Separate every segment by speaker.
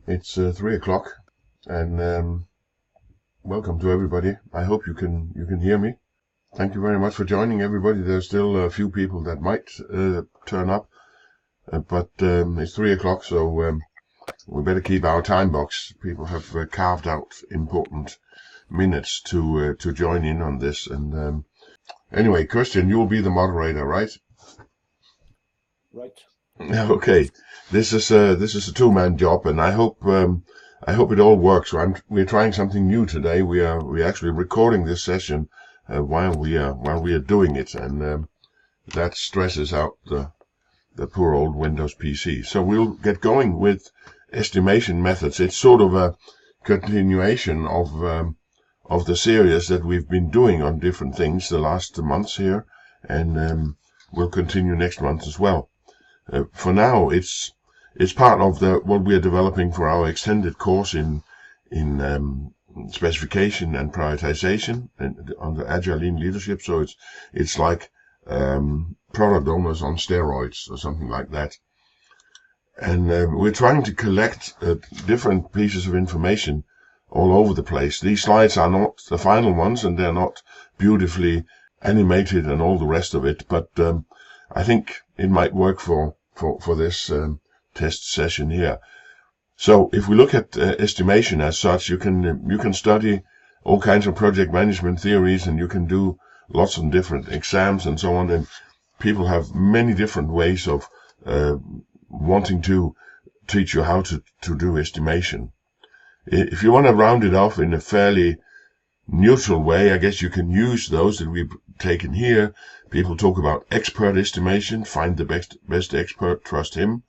Speaker 1: It's 3 o'clock, and welcome to everybody. I hope you can hear me. Thank you very much for joining, everybody. There's still a few people that might turn up, but it's 3 o'clock, so we better keep our time box. People have carved out important minutes to join in on this. And anyway, Christian, you'll be the moderator, right?
Speaker 2: Right.
Speaker 1: Okay. This is a two-man job, and I hope it all works. We're trying something new today. We're actually recording this session while we are doing it, and that stresses out the poor old Windows PC. So we'll get going with estimation methods. It's sort of a continuation of the series that we've been doing on different things the last months here, and we'll continue next month as well. For now, it's part of what we are developing for our extended course in specification and prioritization and under Agile Lean Leadership. So it's like product owners on steroids or something like that. And we're trying to collect different pieces of information all over the place. These slides are not the final ones, and they're not beautifully animated and all the rest of it, but I think it might work for this test session here. So if we look at estimation as such, you can study all kinds of project management theories, and you can do lots of different exams and so on, and people have many different ways of wanting to teach you how to do estimation. If you want to round it off in a fairly neutral way, I guess you can use those that we've taken here. People talk about expert estimation, find the best expert, trust him.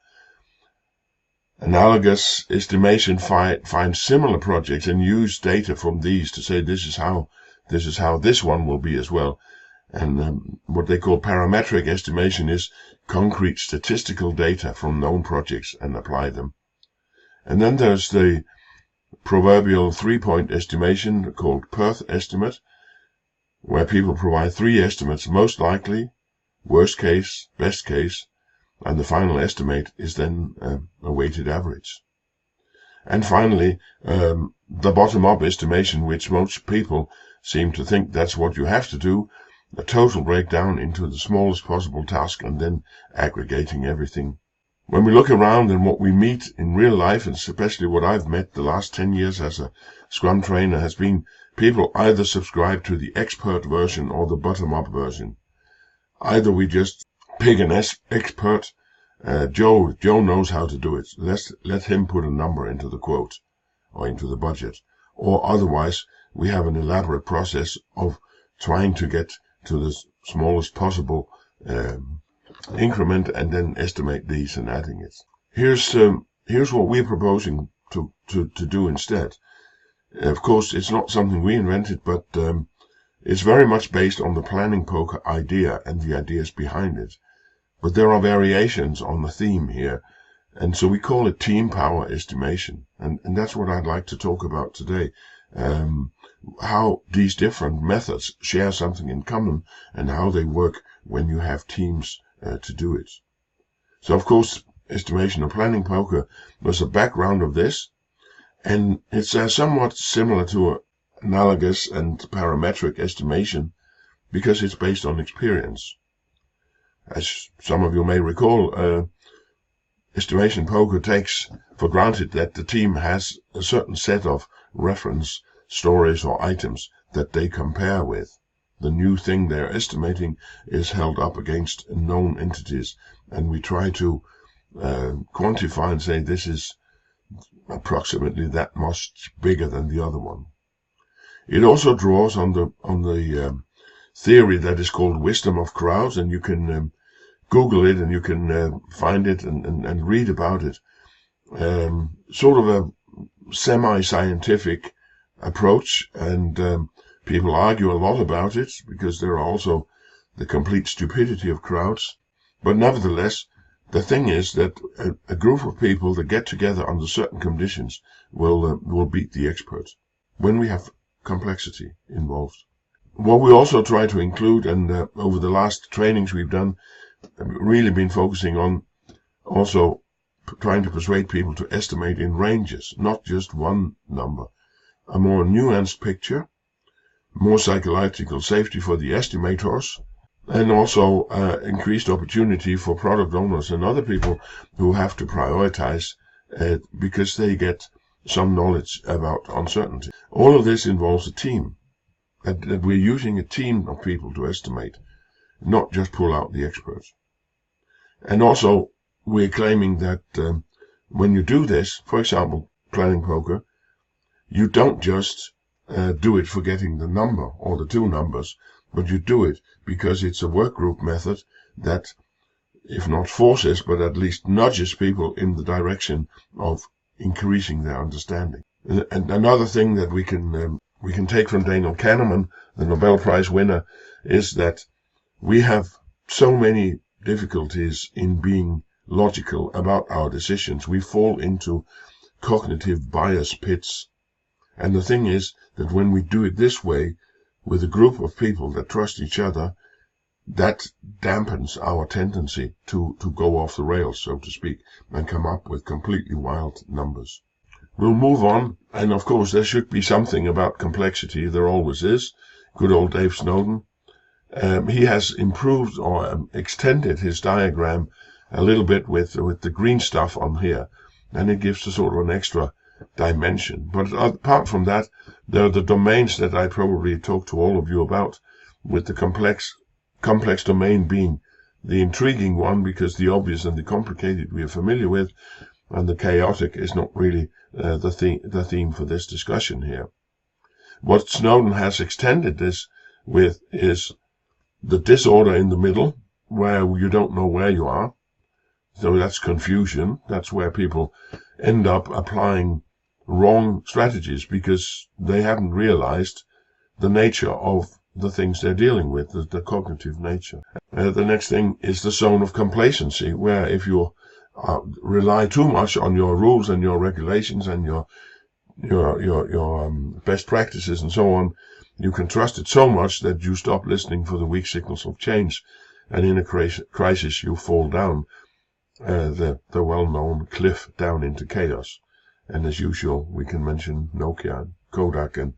Speaker 1: Analogous estimation, find similar projects and use data from these to say this is how this one will be as well. And what they call parametric estimation is concrete statistical data from known projects and apply them. And then there's the proverbial 3-point estimation called PERT estimate, where people provide 3 estimates: most likely, worst case, best case, and the final estimate is then a weighted average. And finally, the bottom-up estimation, which most people seem to think that's what you have to do, a total breakdown into the smallest possible task and then aggregating everything. When we look around and what we meet in real life, and especially what I've met the last 10 years as a Scrum trainer, has been people either subscribe to the expert version or the bottom-up version. Either we just pick an expert, Joe knows how to do it, let him put a number into the quote or into the budget, or otherwise we have an elaborate process of trying to get to the smallest possible increment and then estimate these and adding it. Here's what we're proposing to do instead. Of course, it's not something we invented, but it's very much based on the planning poker idea and the ideas behind it. But there are variations on the theme here, and so we call it team power estimation, and that's what I'd like to talk about today. How these different methods share something in common and how they work when you have teams to do it. So, of course, estimation or planning poker was a background of this, and it's somewhat similar to analogous and parametric estimation because it's based on experience. As some of you may recall, estimation poker takes for granted that the team has a certain set of reference stories or items that they compare with. The new thing they're estimating is held up against known entities, and we try to quantify and say this is approximately that much bigger than the other one. It also draws on the theory that is called wisdom of crowds, and you can Google it and you can find it and read about it. Sort of a semi-scientific approach, and people argue a lot about it because there are also the complete stupidity of crowds. But nevertheless, the thing is that a group of people that get together under certain conditions will beat the experts when we have complexity involved. What we also try to include, and over the last trainings we've done, really been focusing on also trying to persuade people to estimate in ranges, not just one number. A more nuanced picture, more psychological safety for the estimators, and also increased opportunity for product owners and other people who have to prioritize because they get some knowledge about uncertainty. All of this involves a team, that we're using a team of people to estimate, not just pull out the experts. And also, we're claiming that when you do this, for example, planning poker, you don't just do it for getting the number or the two numbers, but you do it because it's a work group method that, if not forces, but at least nudges people in the direction of increasing their understanding. And another thing that we can take from Daniel Kahneman, the Nobel Prize winner, is that we have so many difficulties in being logical about our decisions. We fall into cognitive bias pits. And the thing is that when we do it this way, with a group of people that trust each other, that dampens our tendency to go off the rails, so to speak, and come up with completely wild numbers. We'll move on, and of course there should be something about complexity. There always is. Good old Dave Snowden. He has improved or extended his diagram a little bit with the green stuff on here, and it gives a sort of an extra dimension. But apart from that, there are the domains that I probably talked to all of you about, with the complex domain being the intriguing one, because the obvious and the complicated we are familiar with, and the chaotic is not really the theme for this discussion here. What Snowden has extended this with is the disorder in the middle, where you don't know where you are. So that's confusion. That's where people end up applying wrong strategies because they haven't realized the nature of the things they're dealing with, the cognitive nature. The next thing is the zone of complacency, where if you rely too much on your rules and your regulations and your best practices and so on, you can trust it so much that you stop listening for the weak signals of change, and in a crisis you fall down the well-known cliff down into chaos. And as usual, we can mention Nokia and Kodak and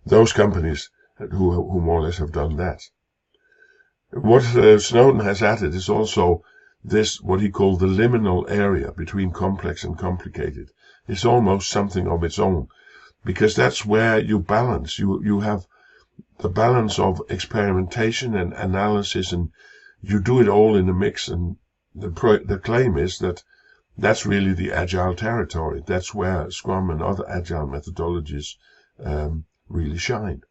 Speaker 1: those companies who more or less have done that. What Snowden has added is also this, what he called the liminal area between complex and complicated. It's almost something of its own, because that's where you balance. You have the balance of experimentation and analysis, and you do it all in a mix. And the claim is that that's really the Agile territory. That's where Scrum and other Agile methodologies really shine.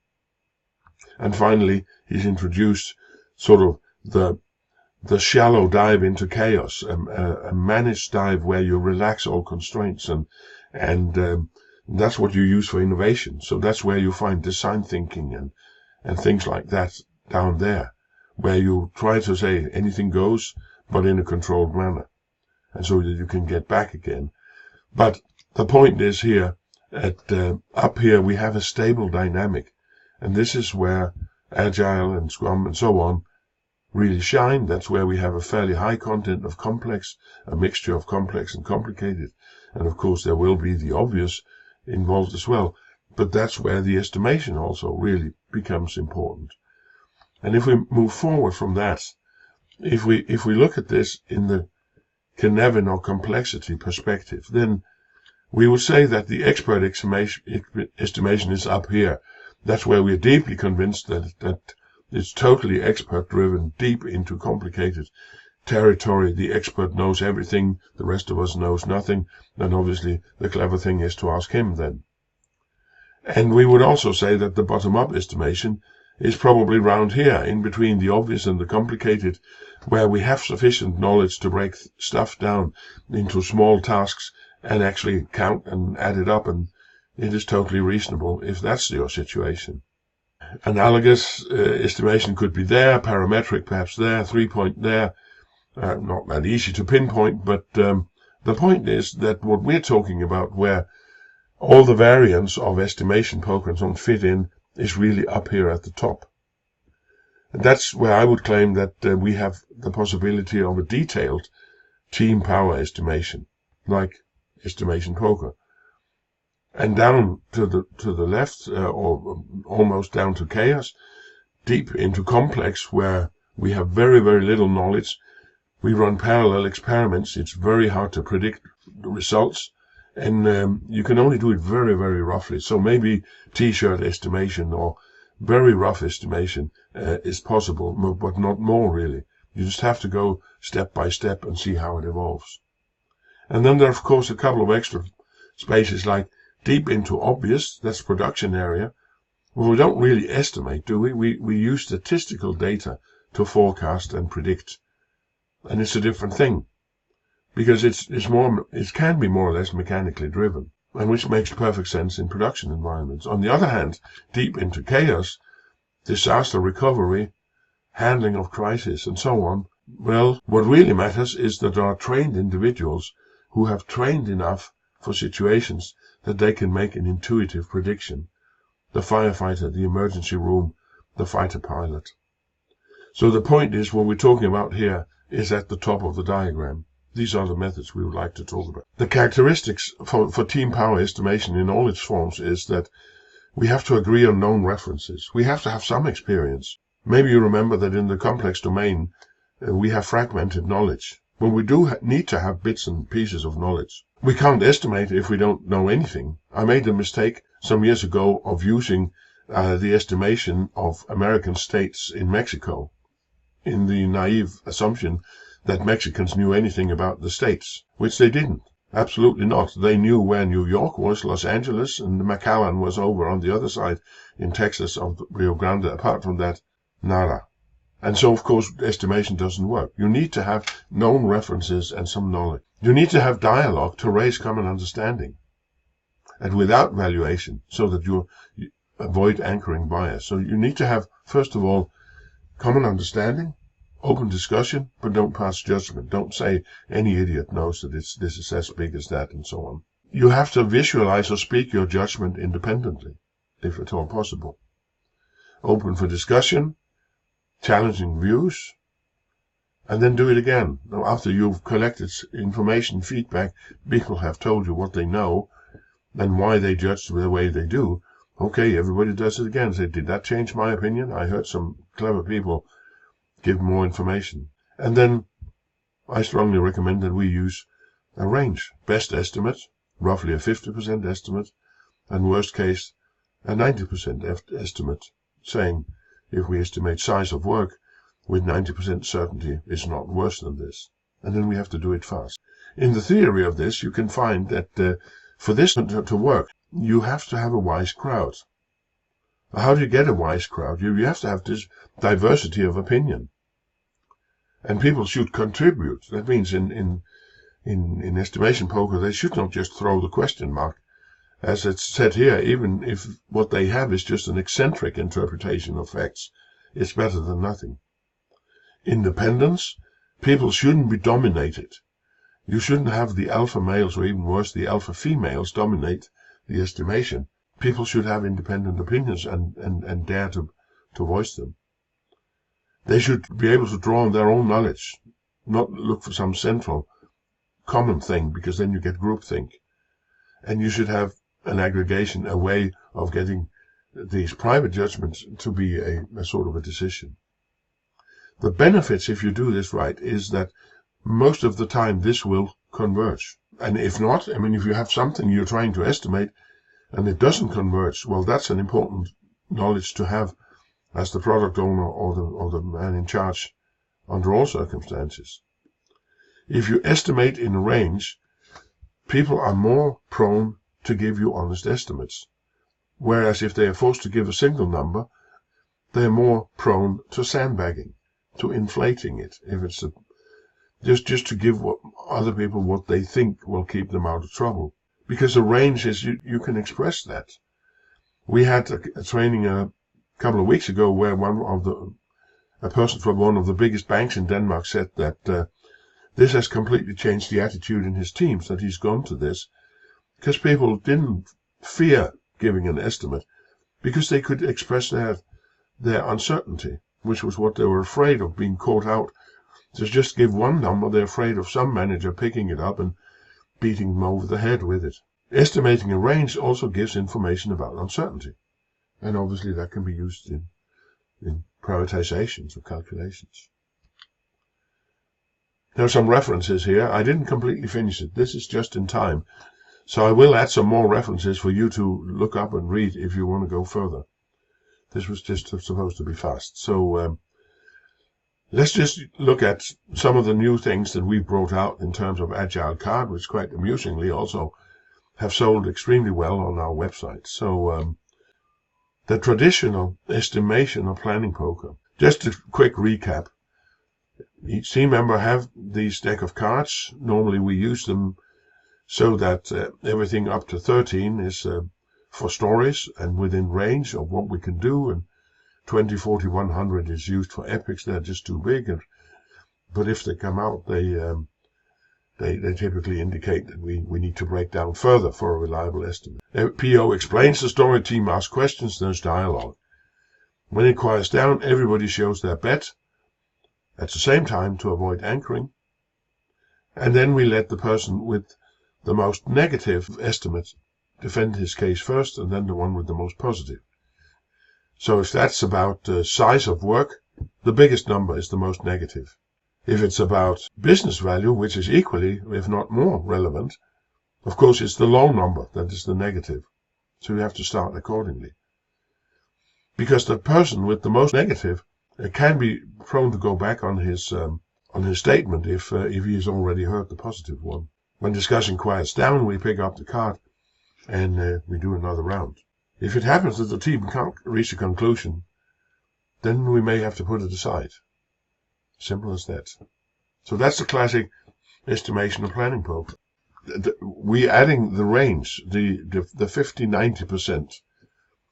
Speaker 1: And finally, he's introduced sort of the shallow dive into chaos, a managed dive where you relax all constraints, and that's what you use for innovation. So that's where you find design thinking and things like that down there, where you try to say anything goes, but in a controlled manner, and so that you can get back again. But the point is here, up here we have a stable dynamic, and this is where Agile and Scrum and so on really shine. That's where we have a fairly high content of complex, a mixture of complex and complicated, and of course there will be the obvious involved as well, but that's where the estimation also really becomes important. And if we move forward from that, if we look at this in the Cynefin or complexity perspective, then we would say that the expert estimation is up here. That's where we're deeply convinced that it's totally expert-driven, deep into complicated territory. The expert knows everything, the rest of us knows nothing, and obviously the clever thing is to ask him then. And we would also say that the bottom-up estimation is probably round here, in between the obvious and the complicated, where we have sufficient knowledge to break stuff down into small tasks and actually count and add it up, and it is totally reasonable if that's your situation. Analogous estimation could be there, parametric perhaps there, 3-point there. Not that easy to pinpoint, but the point is that what we're talking about, where all the variants of estimation poker and so on fit in, is really up here at the top. And that's where I would claim that we have the possibility of a detailed team power estimation. like estimation poker. And down to the left, or almost down to chaos, deep into complex, where we have very, very little knowledge. We run parallel experiments. It's very hard to predict the results. And you can only do it very, very roughly. So maybe t-shirt estimation or very rough estimation is possible, but not more really. You just have to go step by step and see how it evolves. And then there are, of course, a couple of extra spaces like deep into obvious, that's production area. Well, we don't really estimate, do we? We use statistical data to forecast and predict. And it's a different thing, because it can be more or less mechanically driven, and which makes perfect sense in production environments. On the other hand, deep into chaos, disaster recovery, handling of crisis, and so on, well, what really matters is that there are trained individuals who have trained enough for situations that they can make an intuitive prediction. The firefighter, the emergency room, the fighter pilot. So the point is, what we're talking about here is at the top of the diagram. These are the methods we would like to talk about. The characteristics for team power estimation in all its forms is that we have to agree on known references. We have to have some experience. Maybe you remember that in the complex domain, we have fragmented knowledge. Well, we do need to have bits and pieces of knowledge. We can't estimate if we don't know anything. I made the mistake some years ago of using the estimation of American states in Mexico, in the naive assumption that Mexicans knew anything about the states, which they didn't. Absolutely not. They knew where New York was, Los Angeles, and McAllen was over on the other side in Texas of Rio Grande. Apart from that, nada. And so, of course, estimation doesn't work. You need to have known references and some knowledge. You need to have dialogue to raise common understanding, and without valuation, so that you avoid anchoring bias. So you need to have, first of all, common understanding, open discussion, but don't pass judgment. Don't say any idiot knows that this is as big as that, and so on. You have to visualize or speak your judgment independently, if at all possible. Open for discussion, challenging views, and then do it again. Now, after you've collected information, feedback, people have told you what they know and why they judge the way they do. Okay, everybody does it again. Say, did that change my opinion? I heard some clever people give more information. And then I strongly recommend that we use a range. Best estimate, roughly a 50% estimate, and worst case, a 90% estimate, saying if we estimate size of work with 90% certainty, it's not worse than this. And then we have to do it fast. In the theory of this, you can find that for this to work, you have to have a wise crowd. How do you get a wise crowd? You have to have this diversity of opinion. And people should contribute. That means in estimation poker, they should not just throw the question mark. As it's said here, even if what they have is just an eccentric interpretation of facts, it's better than nothing. Independence, people shouldn't be dominated. You shouldn't have the alpha males, or even worse, the alpha females dominate the estimation. People should have independent opinions and dare to voice them. They should be able to draw on their own knowledge, not look for some central common thing, because then you get groupthink. And you should have an aggregation, a way of getting these private judgments to be a sort of a decision. The benefits, if you do this right, is that most of the time this will converge. And if not, I mean, if you have something you're trying to estimate and it doesn't converge, well, that's an important knowledge to have as the product owner or the man in charge under all circumstances. If you estimate in a range, people are more prone to give you honest estimates. Whereas if they are forced to give a single number, they are more prone to sandbagging, to inflating it. If it's just to give other people what they think will keep them out of trouble. Because a range is, you can express that. We had a training a couple of weeks ago where a person from one of the biggest banks in Denmark said that this has completely changed the attitude in his teams, that he's gone to this, because people didn't fear giving an estimate, because they could express their uncertainty, which was what they were afraid of, being caught out. To just give one number, they're afraid of some manager picking it up and beating them over the head with it. Estimating a range also gives information about uncertainty. And obviously that can be used in prioritizations or calculations. There are some references here. I didn't completely finish it. This is just in time. So I will add some more references for you to look up and read if you want to go further. This was just supposed to be fast. So let's just look at some of the new things that we've brought out in terms of Agile Card, which quite amusingly also have sold extremely well on our website. So the traditional estimation or planning poker. Just a quick recap. Each team member have these deck of cards. Normally we use them so that everything up to 13 is for stories and within range of what we can do, and 20, 40, 100 is used for epics. They're just too big, but if they come out, they typically indicate that we need to break down further for a reliable estimate. PO explains the story, team asks questions, there's dialogue. When it quiets down, everybody shows their bet at the same time to avoid anchoring, and then we let the person with the most negative estimate defend his case first, and then the one with the most positive. So if that's about size of work, the biggest number is the most negative. If it's about business value, which is equally, if not more, relevant, of course it's the low number that is the negative. So you have to start accordingly. Because the person with the most negative can be prone to go back on his statement if he has already heard the positive one. When discussion quiets down, we pick up the card and we do another round. If it happens that the team can't reach a conclusion, then we may have to put it aside. Simple as that. So that's the classic estimation and planning poker. We're adding the range, the 50-90%.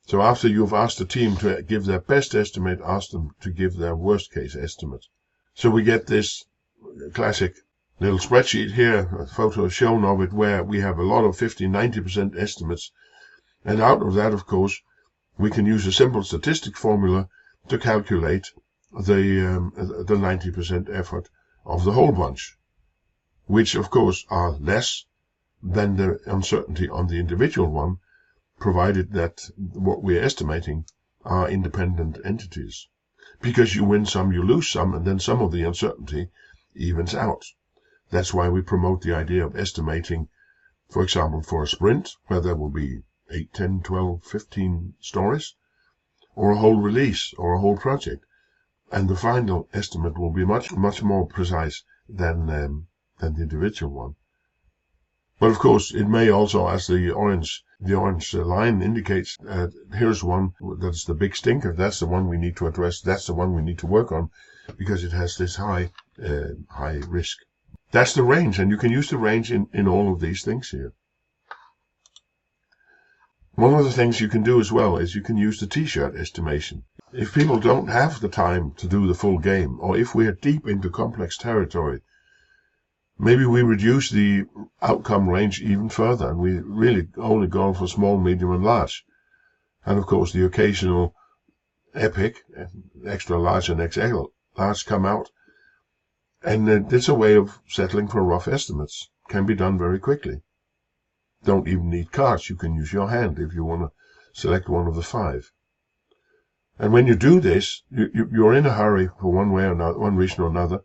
Speaker 1: So after you've asked the team to give their best estimate, ask them to give their worst case estimate. So we get this classic little spreadsheet here, a photo shown of it, where we have a lot of 50-90% estimates. And out of that, of course, we can use a simple statistic formula to calculate the 90% effort of the whole bunch, which of course are less than the uncertainty on the individual one, provided that what we're estimating are independent entities. Because you win some, you lose some, and then some of the uncertainty evens out. That's why we promote the idea of estimating, for example, for a sprint, where there will be 8, 10, 12, 15 stories, or a whole release, or a whole project. And the final estimate will be much more precise than the individual one. But of course, it may also, as the orange line indicates, here's one that's the big stinker. That's the one we need to address. That's the one we need to work on because it has this high risk. That's the range, and you can use the range in all of these things here. One of the things you can do as well is you can use the t-shirt estimation. If people don't have the time to do the full game, or if we are deep into complex territory, maybe we reduce the outcome range even further, and we really only go for small, medium, and large. And of course, the occasional epic, extra large and XL large come out. And it's a way of settling for rough estimates. Can be done very quickly. Don't even need cards. You can use your hand if you want to select one of the 5. And when you do this, you're in a hurry for one way or another, one reason or another.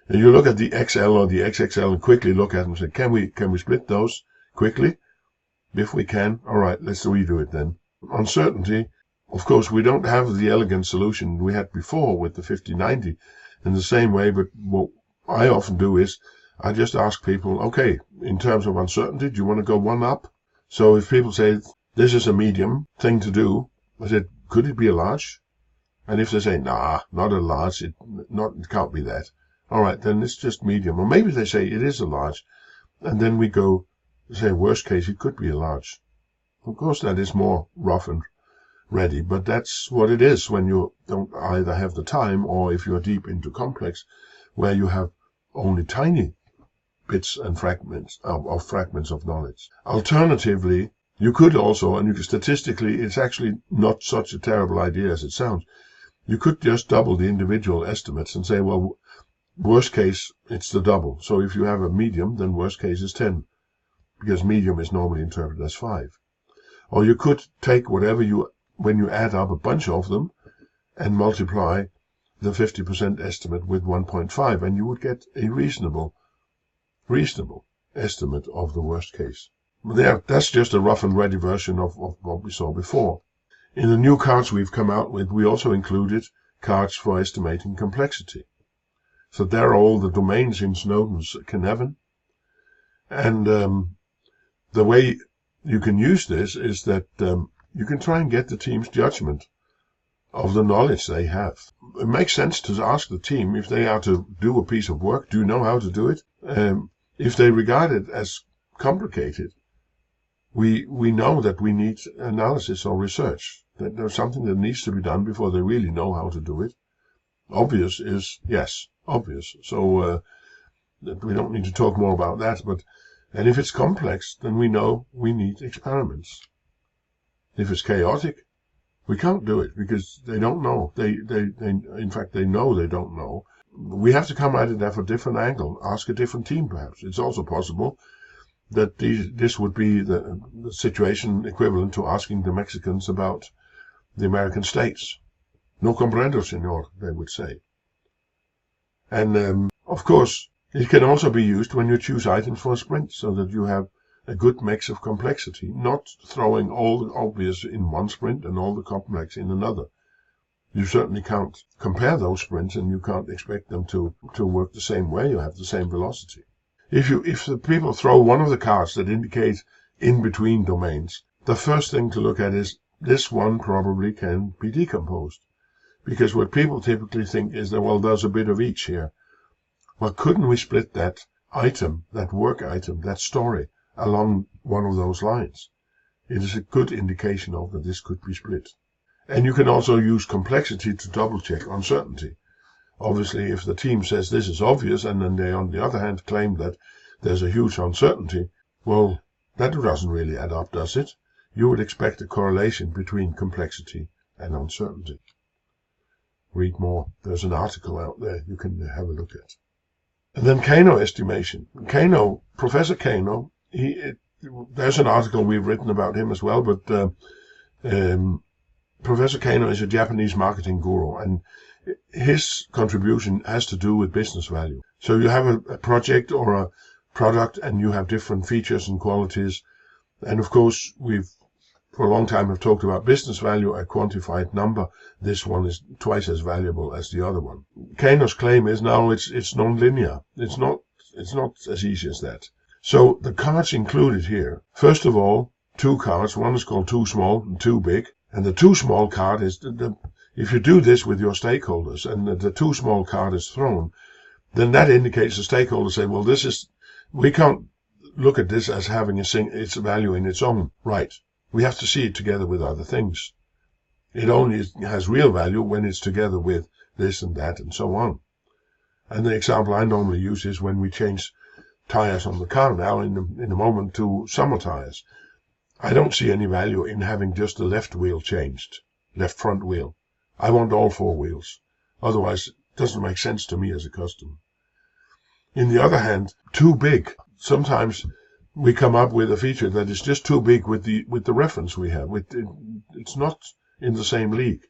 Speaker 1: And you look at the XL or the XXL and quickly look at them and say, can we split those quickly? If we can, all right, let's redo it then. Uncertainty, of course, we don't have the elegant solution we had before with the 50-90 in the same way, but what I often do is I just ask people, okay, in terms of uncertainty, do you want to go one up? So if people say, this is a medium thing to do, I said, could it be a large? And if they say, nah, not a large, it can't be that. All right, then it's just medium. Or maybe they say it is a large. And then we go, say, worst case, it could be a large. Of course, that is more rough and ready, but that's what it is when you don't either have the time or if you're deep into complex, where you have only tiny bits and fragments of knowledge. Alternatively, you could also, and statistically, it's actually not such a terrible idea as it sounds. You could just double the individual estimates and say, well, worst case, it's the double. So if you have a medium, then worst case is 10. because medium is normally interpreted as 5. Or you could take whatever when you add up a bunch of them and multiply the 50% estimate with 1.5, and you would get a reasonable estimate of the worst case. That's just a rough and ready version of what we saw before. In the new cards we've come out with, we also included cards for estimating complexity. So there are all the domains in Snowden's Cynefin. And the way you can use this is that you can try and get the team's judgment of the knowledge they have. It makes sense to ask the team if they are to do a piece of work, do you know how to do it? If they regard it as complicated, we know that we need analysis or research, that there's something that needs to be done before they really know how to do it. Obvious is, yes, obvious. So we don't need to talk more about that. And if it's complex, then we know we need experiments. If it's chaotic, we can't do it because they don't know. In fact, they know they don't know. We have to come at it from a different angle, ask a different team perhaps. It's also possible that this would be the situation equivalent to asking the Mexicans about the American states. No comprendo, senor, they would say. And of course, it can also be used when you choose items for a sprint, so that you have a good mix of complexity, not throwing all the obvious in one sprint and all the complex in another. You certainly can't compare those sprints, and you can't expect them to work the same way. You have the same velocity. If the people throw one of the cards that indicate in-between domains, the first thing to look at is this one probably can be decomposed. Because what people typically think is that, well, there's a bit of each here. Well, couldn't we split that item, that work item, that story, along one of those lines? It is a good indication of that this could be split. And you can also use complexity to double-check uncertainty. Obviously, if the team says this is obvious, and then they, on the other hand, claim that there's a huge uncertainty, well, that doesn't really add up, does it? You would expect a correlation between complexity and uncertainty. Read more. There's an article out there you can have a look at. And then Kano estimation. Professor Kano, there's an article we've written about him as well, but Professor Kano is a Japanese marketing guru, and his contribution has to do with business value. So you have a project or a product, and you have different features and qualities. And of course, we've for a long time have talked about business value, a quantified number. This one is twice as valuable as the other one. Kano's claim is now it's non-linear. It's not as easy as that. So the cards included here, first of all, 2 cards. One is called too small and too big. And the too small card is if you do this with your stakeholders and the too small card is thrown, then that indicates the stakeholders say, well, we can't look at this as having its value in its own right. We have to see it together with other things. It only has real value when it's together with this and that and so on. And the example I normally use is when we change tires on the car now in a moment to summer tires. I don't see any value in having just the left wheel changed, left front wheel. I want all 4 wheels. Otherwise, it doesn't make sense to me as a customer. In the other hand, too big. Sometimes we come up with a feature that is just too big with the reference we have. It's not in the same league.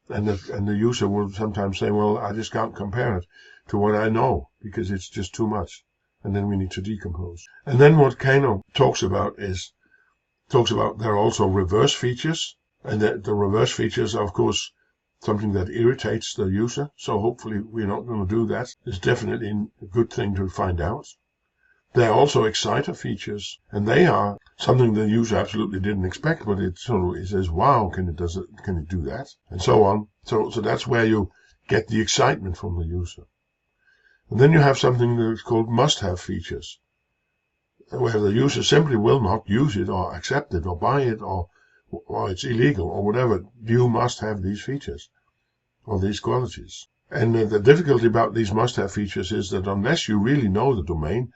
Speaker 1: And the user will sometimes say, well, I just can't compare it to what I know because it's just too much. And then we need to decompose. And then what Kano talks about there are also reverse features. And the reverse features are, of course, something that irritates the user. So hopefully we're not going to do that. It's definitely a good thing to find out. There are also exciter features, and they are something the user absolutely didn't expect, but it says, wow, can it do that? And so on. So that's where you get the excitement from the user. And then you have something that's called must-have features, where the user simply will not use it or accept it or buy it or it's illegal or whatever. You must have these features or these qualities. And the difficulty about these must-have features is that unless you really know the domain,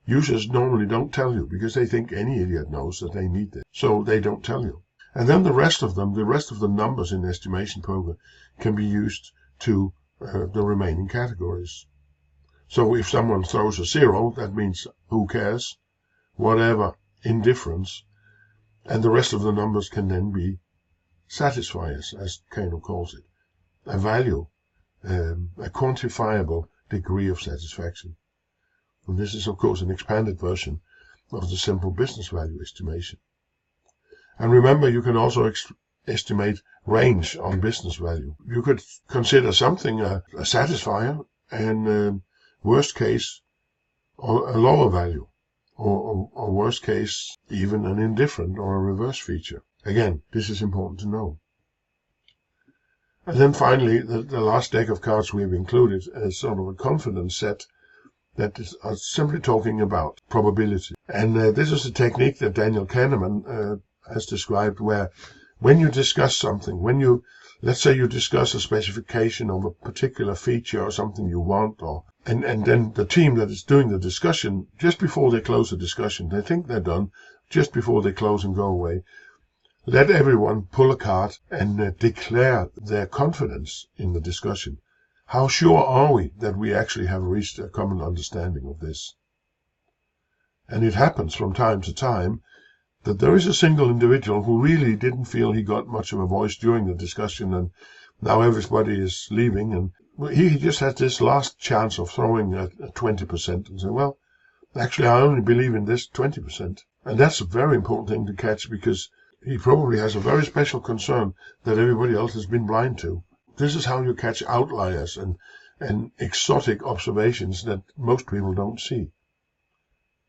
Speaker 1: users normally don't tell you because they think any idiot knows that they need this. So they don't tell you. And then the rest of the numbers in the estimation program can be used to the remaining categories. So if someone throws a 0, that means who cares? whatever, indifference, and the rest of the numbers can then be satisfiers, as Kano calls it, a value, a quantifiable degree of satisfaction. And this is, of course, an expanded version of the simple business value estimation. And remember, you can also estimate range on business value. You could consider something a satisfier and worst case or a lower value, or worst case even an indifferent or a reverse feature. Again, this is important to know. And then finally, the last deck of cards we've included is sort of a confidence set that is simply talking about probability. And this is a technique that Daniel Kahneman has described, where when you discuss something, let's say you discuss a specification of a particular feature or something you want, and then the team that is doing the discussion, just before they close the discussion, they think they're done, just before they close and go away, let everyone pull a card and declare their confidence in the discussion. How sure are we that we actually have reached a common understanding of this? And it happens from time to time that there is a single individual who really didn't feel he got much of a voice during the discussion, and now everybody is leaving, and he just has this last chance of throwing a 20% and say, well, actually I only believe in this 20%. And that's a very important thing to catch, because he probably has a very special concern that everybody else has been blind to. This is how you catch outliers and exotic observations that most people don't see.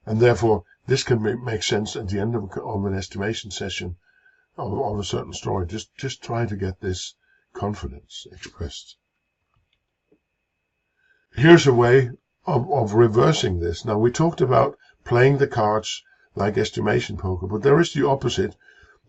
Speaker 1: And therefore, this can make sense at the end of an estimation session of a certain story. Just try to get this confidence expressed. Here's a way of reversing this. Now, we talked about playing the cards like estimation poker, but there is the opposite,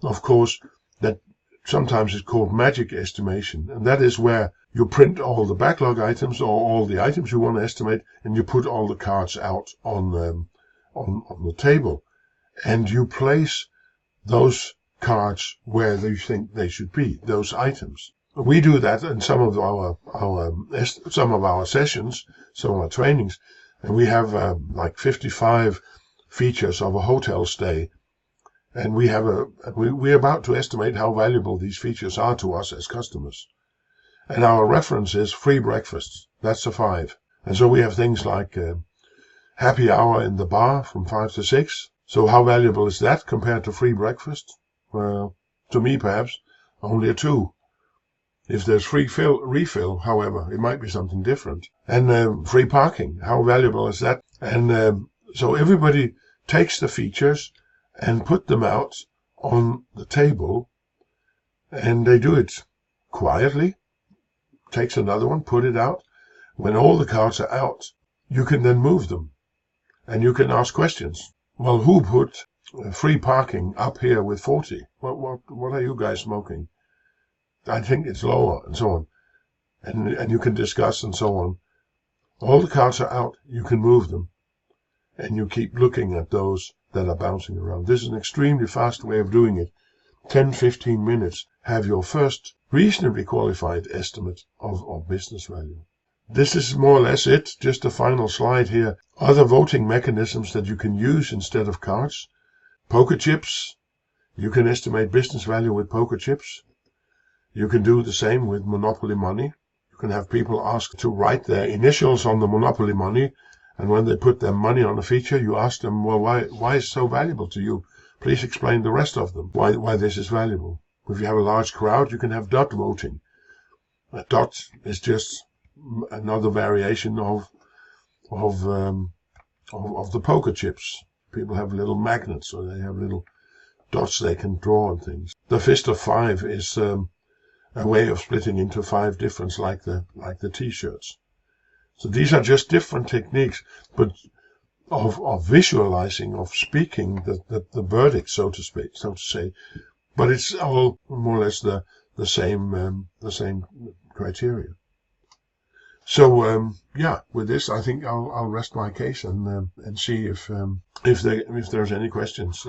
Speaker 1: of course, that sometimes is called magic estimation, and that is where you print all the backlog items or all the items you want to estimate, and you put all the cards out on the table, and you place those cards where you think they should be, those items. We do that in some of our sessions, some of our trainings, and we have like 55 features of a hotel stay, and we're about to estimate how valuable these features are to us as customers. And our reference is free breakfast. That's a 5. And so we have things like happy hour in the bar from 5 to 6. So how valuable is that compared to free breakfast? Well, to me, perhaps only a 2. If there's free refill, however, it might be something different. And free parking, how valuable is that? And so everybody takes the features and put them out on the table, and they do it quietly. Takes another one, put it out. When all the cards are out, you can then move them, and you can ask questions. Well, who put free parking up here with 40? What are you guys smoking? I think it's lower, and so on. And you can discuss and so on. All the cards are out, you can move them, and you keep looking at those that are bouncing around. This is an extremely fast way of doing it. 10-15 minutes, have your first reasonably qualified estimate of business value. This is more or less it, just a final slide here. Other voting mechanisms that you can use instead of cards. Poker chips. You can estimate business value with poker chips. You can do the same with Monopoly money. You can have people ask to write their initials on the Monopoly money, and when they put their money on a feature, you ask them, well, why is it so valuable to you? Please explain the rest of them, why this is valuable. If you have a large crowd, you can have dot voting. A dot is just another variation of the poker chips. People have little magnets, or they have little dots they can draw on things. The fist of 5 is a way of splitting into 5 difference, like the T-shirts. So these are just different techniques, but of visualizing, of speaking the verdict, so to say. But it's all more or less the same criteria. So yeah, with this, I think I'll rest my case and see if there's any questions